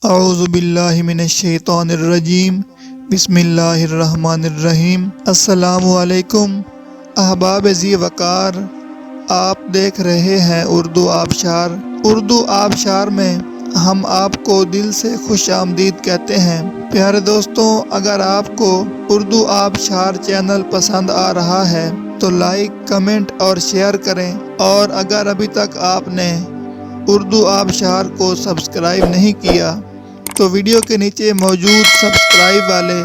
اعوذ باللہ من الشیطان الرجیم، بسم اللہ الرحمن الرحیم۔ السلام علیکم احباب ذی وقار، آپ دیکھ رہے ہیں اردو آبشار۔ اردو آبشار میں ہم آپ کو دل سے خوش آمدید کہتے ہیں۔ پیارے دوستوں، اگر آپ کو اردو آبشار چینل پسند آ رہا ہے تو لائک، کمنٹ اور شیئر کریں، اور اگر ابھی تک آپ نے اردو آبشار کو سبسکرائب نہیں کیا تو ویڈیو کے نیچے موجود سبسکرائب والے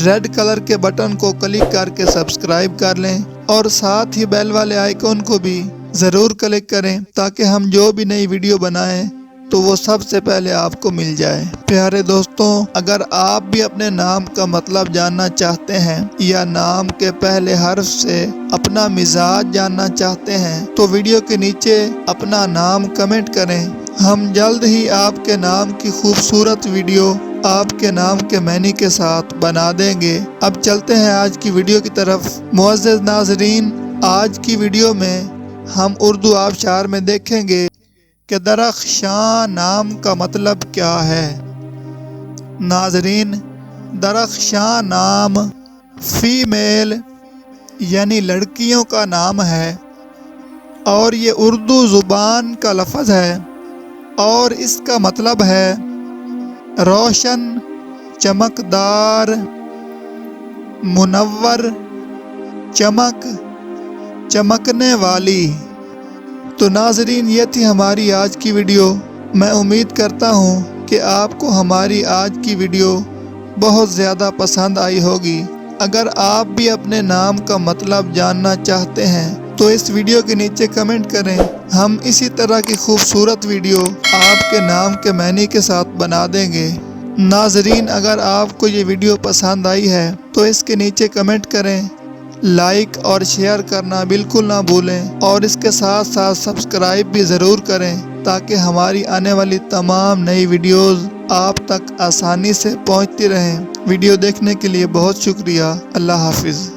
ریڈ کلر کے بٹن کو کلک کر کے سبسکرائب کر لیں، اور ساتھ ہی بیل والے آئیکن کو بھی ضرور کلک کریں تاکہ ہم جو بھی نئی ویڈیو بنائیں تو وہ سب سے پہلے آپ کو مل جائے۔ پیارے دوستوں، اگر آپ بھی اپنے نام کا مطلب جاننا چاہتے ہیں یا نام کے پہلے حرف سے اپنا مزاج جاننا چاہتے ہیں تو ویڈیو کے نیچے اپنا نام کمنٹ کریں۔ ہم جلد ہی آپ کے نام کی خوبصورت ویڈیو آپ کے نام کے معنی کے ساتھ بنا دیں گے۔ اب چلتے ہیں آج کی ویڈیو کی طرف۔ معزز ناظرین، آج کی ویڈیو میں ہم اردو آبشار میں دیکھیں گے کہ درخشاں نام کا مطلب کیا ہے۔ ناظرین، درخشاں نام فیمیل یعنی لڑکیوں کا نام ہے، اور یہ اردو زبان کا لفظ ہے، اور اس کا مطلب ہے روشن، چمکدار، منور، چمک، چمکنے والی۔ تو ناظرین، یہ تھی ہماری آج کی ویڈیو۔ میں امید کرتا ہوں کہ آپ کو ہماری آج کی ویڈیو بہت زیادہ پسند آئی ہوگی۔ اگر آپ بھی اپنے نام کا مطلب جاننا چاہتے ہیں تو اس ویڈیو کے نیچے کمنٹ کریں۔ ہم اسی طرح کی خوبصورت ویڈیو آپ کے نام کے معنی کے ساتھ بنا دیں گے۔ ناظرین، اگر آپ کو یہ ویڈیو پسند آئی ہے تو اس کے نیچے کمنٹ کریں، لائک اور شیئر کرنا بالکل نہ بھولیں، اور اس کے ساتھ ساتھ سبسکرائب بھی ضرور کریں تاکہ ہماری آنے والی تمام نئی ویڈیوز آپ تک آسانی سے پہنچتی رہیں۔ ویڈیو دیکھنے کے لیے بہت شکریہ۔ اللہ حافظ۔